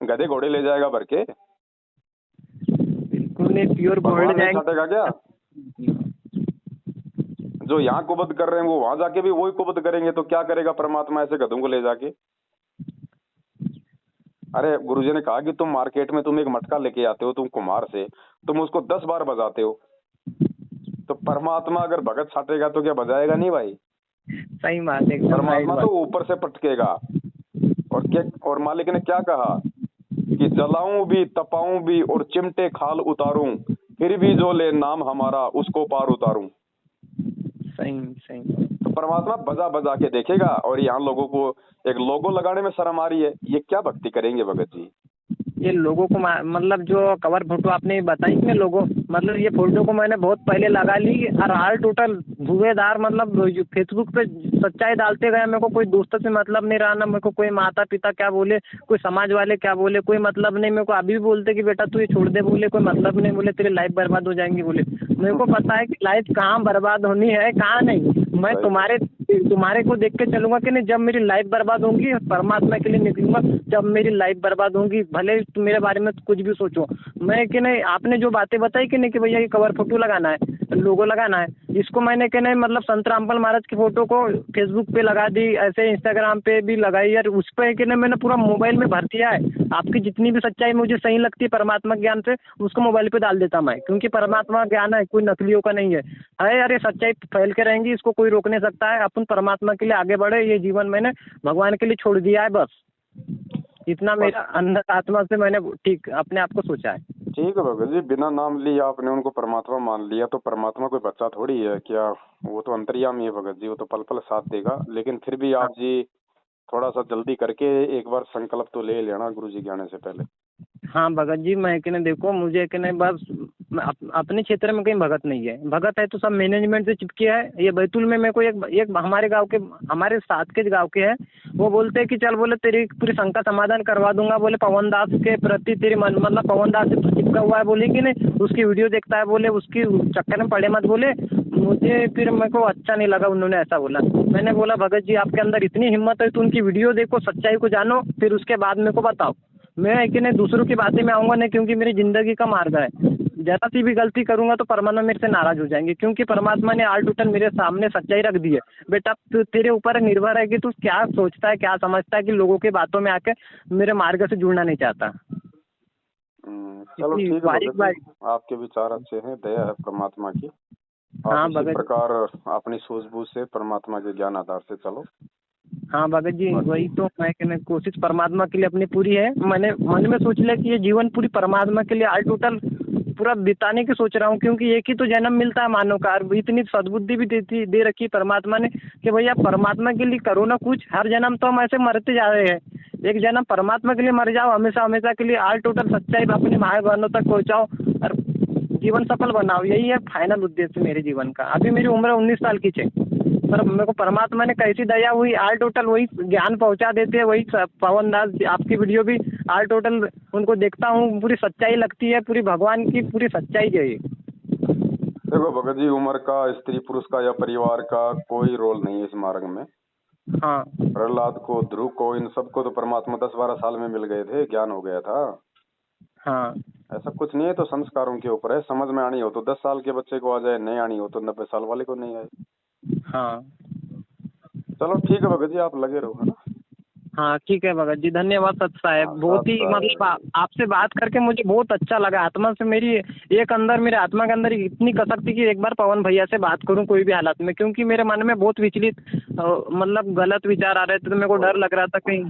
गधे घोड़े ले जाएगा भर के? बिल्कुल नहीं, प्योर गोल्ड जाएंगे। छाटेगा क्या? जो यहाँ कुबद कर रहे हैं वो वहां जाके भी वही कुबद करेंगे, तो क्या करेगा परमात्मा ऐसे गधों को ले जाके? अरे गुरुजी ने कहा कि तुम मार्केट में तुम एक मटका लेके आते हो, तुम कुम्हार से, तुम उसको 10 बार बजाते हो, तो परमात्मा अगर भगत छाटेगा तो क्या बजाएगा नहीं भाई? सही बात है, परमात्मा तो ऊपर से पटकेगा। और मालिक ने क्या कहा कि जलाऊं भी तपाऊं भी और चिमटे खाल उतारूं, फिर भी जो ले नाम हमारा उसको पार उतारूं। सही। तो परमात्मा बजा बजा के देखेगा। और यहाँ लोगों को एक लोगो लगाने में शर्म आ रही है, ये क्या भक्ति करेंगे भगत जी? ये लोगों को मतलब जो कवर फोटो आपने बताई ना लोगो, मतलब ये फोटो को मैंने बहुत पहले लगा ली और हाल टोटल धुएंधार, मतलब फेसबुक पे सच्चाई डालते गए। मेरे को कोई दोस्तों से मतलब नहीं रहा ना, मेरे को कोई माता पिता क्या बोले, कोई समाज वाले क्या बोले, कोई मतलब नहीं। मेरे को अभी भी बोलते कि बेटा तू ये छोड़ दे, बोले कोई मतलब नहीं, बोले तेरी लाइफ बर्बाद हो जाएंगी। बोले मेरे को पता है कि लाइफ कहाँ बर्बाद होनी है कहाँ नहीं। मैं तुम्हारे तुम्हारे को देख के चलूंगा कि नहीं, जब मेरी लाइफ बर्बाद होगी परमात्मा के लिए निकलूंगा। जब मेरी लाइफ बर्बाद होगी, भले तुम मेरे बारे में कुछ भी सोचो, मैं कि नहीं, आपने जो बातें बताई कि नहीं कि भैया ये कवर फोटो लगाना है, लोगो लगाना है, इसको मैंने कि नहीं मतलब संत रामपाल महाराज की फोटो को फेसबुक पे लगा दी, ऐसे इंस्टाग्राम पे भी लगाई यार, उस पर कि नहीं मैंने पूरा मोबाइल में भर दिया है। आपकी जितनी भी सच्चाई मुझे सही लगती है परमात्मा ज्ञान से, उसको मोबाइल पे डाल देता मैं, क्योंकि परमात्मा ज्ञान है, कोई नकलियों का नहीं है। यार ये सच्चाई फैल के रहेंगी, इसको कोई रोक नहीं सकता है। अपन परमात्मा के लिए आगे बढ़े, ये जीवन मैंने भगवान के लिए छोड़ दिया है, बस इतना मेरा अंदर आत्मा से मैंने ठीक अपने आप को सोचा है। ठीक है भगत जी, बिना नाम लिए आपने उनको परमात्मा मान लिया, तो परमात्मा कोई बच्चा थोड़ी है क्या? वो तो अंतर्यामी है भगत जी, वो तो पल पल साथ देगा। लेकिन फिर भी आप जी थोड़ा सा जल्दी करके एक बार संकल्प तो ले लेना गुरु जी के आने से पहले। हाँ भगत जी, मैं कि नहीं देखो, मुझे कि नहीं बस अपने क्षेत्र में कहीं भगत नहीं है। भगत है तो सब मैनेजमेंट से चिपके है। ये बैतूल में मेरे को एक हमारे गांव के, हमारे साथ के गांव के हैं, वो बोलते हैं कि चल बोले तेरी पूरी शंका समाधान करवा दूंगा, बोले पवन दास के प्रति तेरी मन मतलब पवन दास से चिपका हुआ है, बोले कि नहीं उसकी वीडियो देखता है, बोले उसकी चक्कर में पड़े मत, बोले मुझे फिर मेरे को अच्छा नहीं लगा, उन्होंने ऐसा बोला। मैंने बोला भगत जी आपके अंदर इतनी हिम्मत है तो उनकी वीडियो देखो, सच्चाई को जानो, फिर उसके बाद मेरे को बताओ। मैं कि नहीं दूसरों की बातें में आऊँगा नहीं, क्योंकि मेरी ज़िंदगी का मार्ग है। ज़रा सी भी गलती करूँगा तो परमात्मा मेरे से नाराज़ हो जाएंगे, क्योंकि परमात्मा ने आल टोटल मेरे सामने सच्चाई रख दी है। बेटा तेरे ऊपर निर्भर है कि तू क्या सोचता है, क्या समझता है, कि लोगों की बातों में आके मेरे मार्ग से जुड़ना नहीं चाहता। चलो ठीक है भगत जी, आपके विचार अच्छे हैं, दया है परमात्मा की। हाँ इसी प्रकार अपनी सूझबूझ से परमात्मा के ज्ञान आधार से चलो। हाँ भगत जी, वही तो मैं कहने कोशिश परमात्मा के लिए अपनी पूरी है। मैंने मन में सोच लिया कि ये जीवन पूरी परमात्मा के लिए आल टोटल पूरा बिताने की सोच रहा हूँ, क्योंकि एक ही तो जन्म मिलता है मानव का। इतनी सद्बुद्धि भी दे रखी परमात्मा ने कि भैया परमात्मा के लिए करो ना कुछ। हर जन्म तो हम ऐसे मरते जा रहे हैं, एक जन्म परमात्मा के लिए मर जाओ, हमेशा हमेशा के लिए आल टोटल सच्चाई अपने भाई बहनों तक पहुँचाओ और जीवन सफल बनाओ। यही है फाइनल उद्देश्य मेरे जीवन का। अभी मेरी उम्र 19 साल की है, पर मेरे को परमात्मा ने कैसी दया हुई, आल टोटल वही ज्ञान पहुंचा देते हैं। वही पवन दास आपकी वीडियो भी आल टोटल उनको देखता हूँ, पूरी सच्चाई लगती है, पूरी भगवान की पूरी सच्चाई है ये। देखो भगत जी, उम्र का, स्त्री पुरुष का या परिवार का कोई रोल नहीं है इस मार्ग में। हाँ प्रहलाद को, ध्रुव को, इन सबको तो परमात्मा 10-12 साल में मिल गए थे, ज्ञान हो गया था। हाँ ऐसा कुछ नहीं है, तो संस्कारों के ऊपर है। समझ में आनी हो तो 10 साल के बच्चे को आ जाए, नहीं आनी हो तो 90 साल वाले को नहीं आए। हाँ चलो ठीक है भगत जी, आप लगे रहो, है ना। हाँ ठीक है भगत जी, धन्यवाद सत साहेब। बहुत ही मतलब आपसे बात करके मुझे बहुत अच्छा लगा। आत्मा से मेरी एक अंदर, मेरे आत्मा के अंदर इतनी कसक थी कि एक बार पवन भैया से बात करूं कोई भी हालत में, क्योंकि मेरे मन में बहुत विचलित मतलब गलत विचार आ रहे थे, तो मेरे को डर लग रहा था कहीं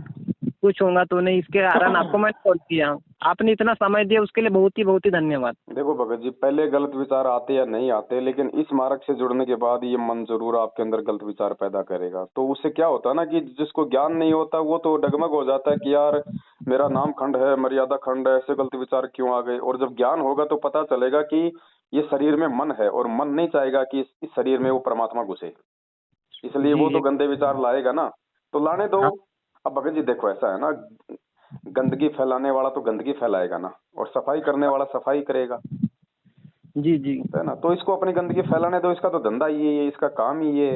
कुछ होगा तो नहीं। इसके कारण आपको मैंने कॉल किया, आपने इतना समय दिया उसके लिए बहुत ही धन्यवाद। देखो भगत जी, पहले गलत विचार आते या नहीं आते, लेकिन इस मार्ग से जुड़ने के बाद ये मन जरूर आपके अंदर गलत विचार पैदा करेगा। तो उससे क्या होता है ना कि जिसको ज्ञान नहीं होता वो तो डगमग हो जाता है कि यार मेरा नाम खंड है, मर्यादा खंड है, ऐसे गलत विचार क्यों आ गए। और जब ज्ञान होगा तो पता चलेगा कि ये शरीर में मन है, और मन नहीं चाहेगा कि इस शरीर में वो परमात्मा घुसे, इसलिए वो तो गंदे विचार लाएगा ना। तो लाने दो। अब भगत जी देखो, ऐसा है ना, गंदगी फैलाने वाला तो गंदगी फैलाएगा ना, और सफाई करने वाला सफाई करेगा। जी जी है ना, तो इसको अपनी गंदगी फैलाने दो, इसका तो धंधा ही है, इसका काम ही ये।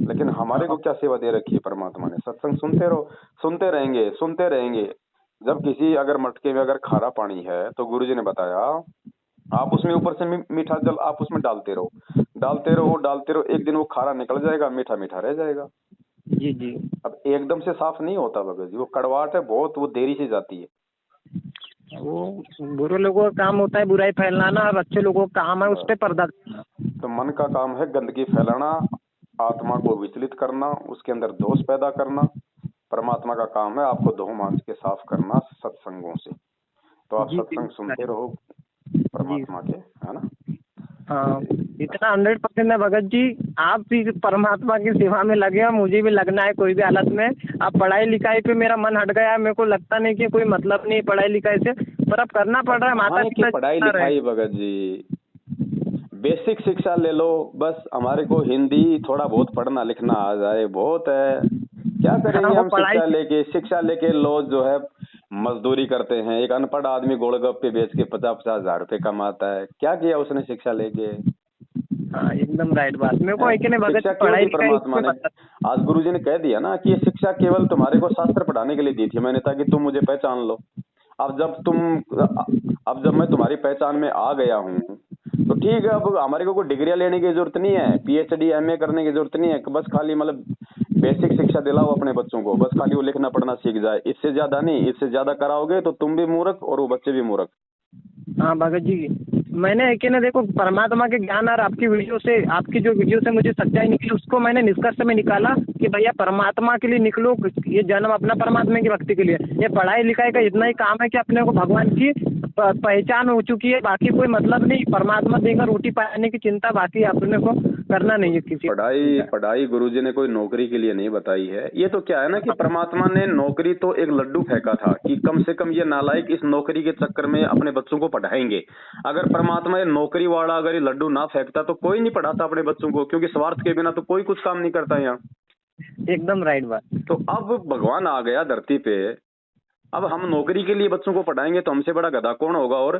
लेकिन हमारे को क्या सेवा दे रखी है परमात्मा ने? सत्संग सुनते रहो, सुनते रहेंगे, सुनते रहेंगे। जब किसी अगर मटके में अगर खारा पानी है तो गुरुजी ने बताया आप उसमें ऊपर से मीठा जल आप उसमें डालते रहो, डालते रहो, डालते रहो, एक दिन वो खारा निकल जाएगा, मीठा मीठा रह जाएगा। जी जी। अब एकदम से साफ नहीं होता भगत जी, वो कड़वाहट है बहुत, वो देरी से जाती है। वो बुरे लोगों का काम होता है बुराई फैलाना, और अच्छे लोगों का काम है उस पर पर्दा देना। तो मन का काम है गंदगी फैलाना, आत्मा को विचलित करना, उसके अंदर दोष पैदा करना। परमात्मा का काम है आपको दोह मांझ के साफ करना सत्संगों से। तो आप सत्संग सुनते रहो परमात्मा के, है ना। हाँ, इतना 100% है भगत जी। आप भी परमात्मा की सेवा में लगे हो, मुझे भी लगना है कोई भी हालत में। अब पढ़ाई लिखाई पे मेरा मन हट गया है, मेरे को लगता नहीं कि कोई मतलब नहीं पढ़ाई लिखाई से, पर अब करना पड़ रहा है। माता पिता पढ़ाई लिखाई भगत जी बेसिक शिक्षा ले लो, बस हमारे को हिंदी थोड़ा बहुत पढ़ना लिखना आ जाए बहुत है। क्या करेंगे हम शिक्षा लेके लोग जो है मजदूरी करते हैं। एक अनपढ़ आदमी गोलगप्पे बेच के 50-50 हजार रुपए कमाता है, क्या किया उसने शिक्षा लेके? हाँ एकदम राइट बात। मेरे को एक ने भगत शिक्षा जी क्यों पढ़ाई दी लिखाई परमात्मा ने? आज गुरुजी ने कह दिया ना कि ये शिक्षा केवल तुम्हारे को शास्त्र पढ़ाने के लिए दी थी मैंने, ताकि तुम मुझे पहचान लो। अब जब मैं तुम्हारी पहचान में आ गया हूँ तो ठीक है, अब हमारे को कोई डिग्रियां लेने की जरूरत नहीं है, पीएचडी एमए करने की जरूरत नहीं है, बस खाली मतलब बेसिक शिक्षा दिलाओ अपने बच्चों को, बस खाली वो लिखना पढ़ना सीख जाए, इससे ज्यादा नहीं। इससे ज्यादा कराओगे तो तुम भी मूर्ख और वो बच्चे भी मूर्ख। हाँ भगत जी, मैंने एक ने देखो परमात्मा के ज्ञान और आपकी वीडियो से, आपकी जो वीडियो से मुझे सच्चाई निकली, उसको मैंने निष्कर्ष में निकाला कि भैया परमात्मा के लिए निकलो, ये जन्म अपना परमात्मा की भक्ति के लिए। ये पढ़ाई लिखाई का इतना ही काम है कि अपने को भगवान की पहचान हो चुकी है, बाकी कोई मतलब नहीं। परमात्मा देगा रोटी पाने की चिंता, बाकी अपने को करना नहीं है किसी। पढ़ाई गुरुजी ने कोई नौकरी के लिए नहीं बताई है। ये तो क्या है ना कि परमात्मा ने नौकरी तो एक लड्डू फेंका था कि कम से कम ये नालायक इस नौकरी के चक्कर में अपने बच्चों को पढ़ाएंगे। अगर परमात्मा ये नौकरी वाला अगर ये लड्डू ना फेंकता तो कोई नहीं पढ़ाता अपने बच्चों को, क्योंकि स्वार्थ के बिना तो कोई कुछ काम नहीं करता यहाँ। एकदम राइट बात। तो अब भगवान आ गया धरती पे, अब हम नौकरी के लिए बच्चों को पढ़ाएंगे तो हमसे बड़ा गधा कौन होगा? और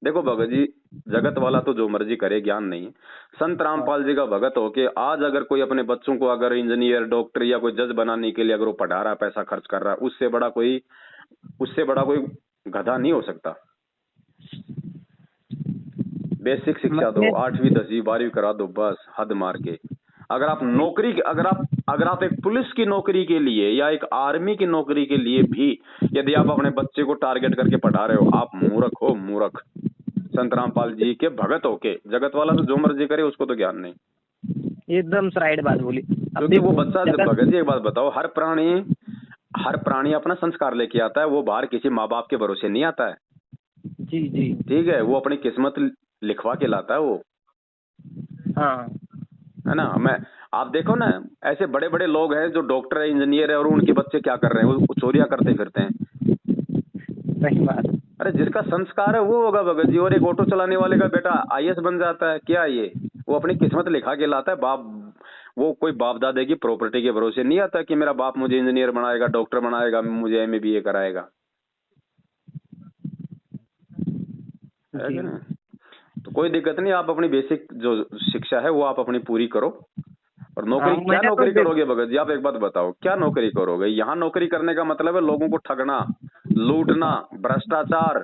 देखो भगत जी, जगत वाला तो जो मर्जी करे, ज्ञान नहीं है। संत रामपाल जी का भगत होके आज अगर कोई अपने बच्चों को अगर इंजीनियर डॉक्टर या कोई जज बनाने के लिए अगर वो पढ़ा रहा है, पैसा खर्च कर रहा है, उससे बड़ा कोई गधा नहीं हो सकता। बेसिक शिक्षा दो, 8वीं 10वीं 12वीं करा दो, बस हद मार के। अगर आप एक पुलिस की नौकरी के लिए या एक आर्मी की नौकरी के लिए भी यदि आप अपने बच्चे को टारगेट करके पढ़ा रहे हो, आप मूर्ख हो, मूर्ख। संत रामपाल जी के भगत होके, जगत वाला तो जो मर्जी करे, उसको तो ज्ञान नहीं। एकदम राइट बात बोली। क्योंकि वो बच्चा, भगत जी एक बात बताओ, हर प्राणी अपना संस्कार लेके आता है, वो बाहर किसी माँ बाप के भरोसे नहीं आता है। जी जी ठीक है, वो अपनी किस्मत लिखवा के लाता है वो। हाँ है ना? आप देखो ना, ऐसे बड़े बड़े लोग हैं जो डॉक्टर है, इंजीनियर है, और उनके बच्चे क्या कर रहे हैं? वो चोरियां करते फिरते हैं। सही बात। अरे जिसका संस्कार है वो होगा भगत जी। और एक ऑटो चलाने वाले का बेटा आईएएस बन जाता है, क्या ये? वो अपनी किस्मत लिखा के लाता है। वो कोई बाप दादे की प्रॉपर्टी के भरोसे नहीं आता कि मेरा बाप मुझे इंजीनियर बनाएगा, डॉक्टर बनाएगा, मुझे एमए बीए कराएगा। तो कोई दिक्कत नहीं, आप अपनी बेसिक जो शिक्षा है वो आप अपनी पूरी करो। और नौकरी, क्या नौकरी करोगे भगत जी? आप एक बात बताओ, क्या नौकरी करोगे? यहाँ नौकरी करने का मतलब है लोगों को ठगना, लूटना, भ्रष्टाचार,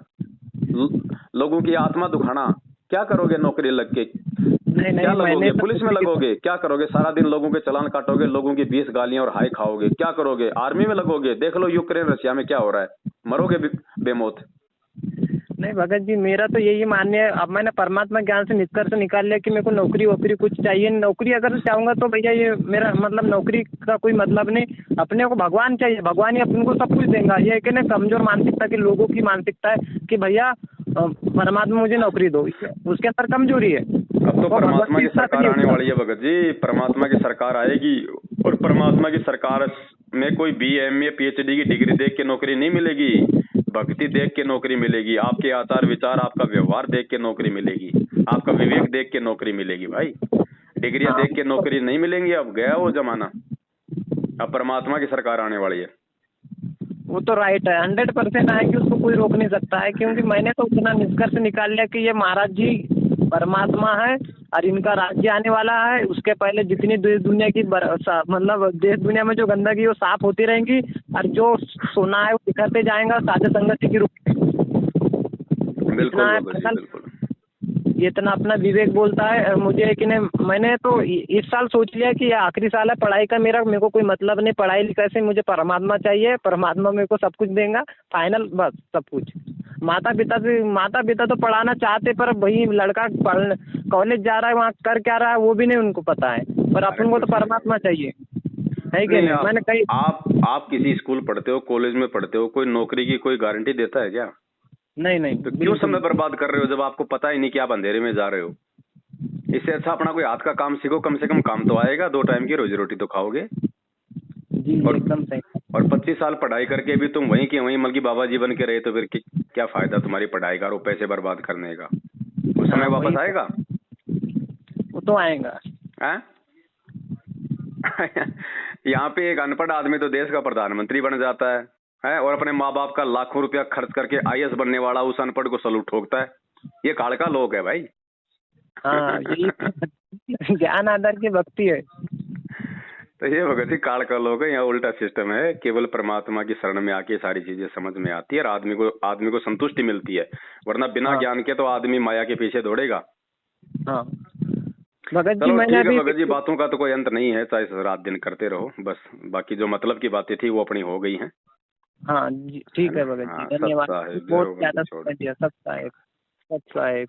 लोगों की आत्मा दुखाना। क्या करोगे नौकरी लग के? क्या लगोगे? पुलिस में लगोगे? क्या करोगे? सारा दिन लोगों के चालान काटोगे, लोगों की 20 गालियां और हाय खाओगे। क्या करोगे? आर्मी में लगोगे? देख लो यूक्रेन रशिया में क्या हो रहा है, मरोगे बेमौत। नहीं भगत जी, मेरा तो यही मानना है। अब मैंने परमात्मा ज्ञान से निष्कर्ष निकाल लिया कि मेरे को नौकरी वोकरी कुछ चाहिए। नौकरी अगर चाहूंगा तो भैया ये मेरा मतलब नौकरी का कोई मतलब नहीं। अपने को भगवान चाहिए, भगवान ही अपने को सब कुछ देगा। ये कि ना कमजोर मानसिकता के लोगों की मानसिकता है कि भैया परमात्मा मुझे नौकरी दो, उसके अंदर कमजोरी है। अब तो परमात्मा की सरकार आने वाली है भगत जी, परमात्मा की सरकार आएगी, और परमात्मा की सरकार में कोई BA PhD की डिग्री देख के नौकरी नहीं मिलेगी, भक्ति देख के नौकरी मिलेगी। आपके आचार विचार, आपका व्यवहार देख के नौकरी मिलेगी, आपका विवेक देख के नौकरी मिलेगी भाई। डिग्रियां देख के नौकरी नहीं मिलेंगी। अब गया वो जमाना, अब परमात्मा की सरकार आने वाली है। वो तो राइट है, 100% आएगी, उसको कोई रोक नहीं सकता है। क्योंकि मैंने तो उतना निष्कर्ष निकाल लिया कि ये महाराज जी परमात्मा है और इनका राज्य आने वाला है। उसके पहले जितनी देश दुनिया की मतलब देश दुनिया में जो गंदगी वो साफ होती रहेंगी, और जो सोना है वो बिखरते जाएगा साझा संगति के रूप में। बिल्कुल। इतना अपना विवेक बोलता है मुझे कि नहीं। मैंने तो इस साल सोच लिया कि ये आखिरी साल है पढ़ाई का मेरे को कोई मतलब नहीं पढ़ाई लिखाई से, मुझे परमात्मा चाहिए। परमात्मा मेरे को सब कुछ देगा, फाइनल बस सब कुछ। माता पिता तो पढ़ाना चाहते, पर वही लड़का कॉलेज जा रहा है, वहाँ कर क्या रहा है वो भी नहीं उनको पता है। पर अपन को तो परमात्मा चाहिए, है कि नहीं? मैंने कही आप किसी स्कूल पढ़ते हो, कॉलेज में पढ़ते हो, कोई नौकरी की कोई गारंटी देता है क्या? नहीं। तो क्यों समय बर्बाद कर रहे हो जब आपको पता ही नहीं कि आप अंधेरे में जा रहे हो? इससे अच्छा अपना कोई हाथ का काम सीखो, कम से कम काम तो आएगा, 2 टाइम की रोजी रोटी तो खाओगे। जी एकदम सही। और 25 साल पढ़ाई करके भी तुम वहीं के वहीं मलकी बाबा जी बन के रहे तो फिर क्या फायदा तुम्हारी पढ़ाई का और पैसे बर्बाद करने का? वो समय वापस आएगा? वो तो आएगा। यहाँ पे एक अनपढ़ आदमी तो देश का प्रधानमंत्री बन जाता है, और अपने माँ बाप का लाखों रुपया खर्च करके आईएएस बनने वाला उस अनपढ़ को सलूट ठोकता है। ये काल का लोग है भाई। हाँ ज्ञान आधार की भक्ति है। तो ये भगत जी काल का लोग है, यहाँ उल्टा सिस्टम है। केवल परमात्मा की शरण में आके सारी चीजें समझ में आती है और आदमी को संतुष्टि मिलती है, वरना बिना हाँ। ज्ञान के तो आदमी माया के पीछे दौड़ेगा। हाँ भगत जी, चलो मैंने ठीक है अभी भगत जी, बातों का तो कोई अंत नहीं है, चाहे रात दिन करते रहो, बस बाकी जो मतलब की बातें थी वो अपनी हो गई हैं। हाँ जी, ठीक है भगत जी, हाँ, सत धन्यवाद। साहेब, जय बहुत हो ज्यादा बंदी छोड़। समझ दिया। सत साहेब, सत साहेब।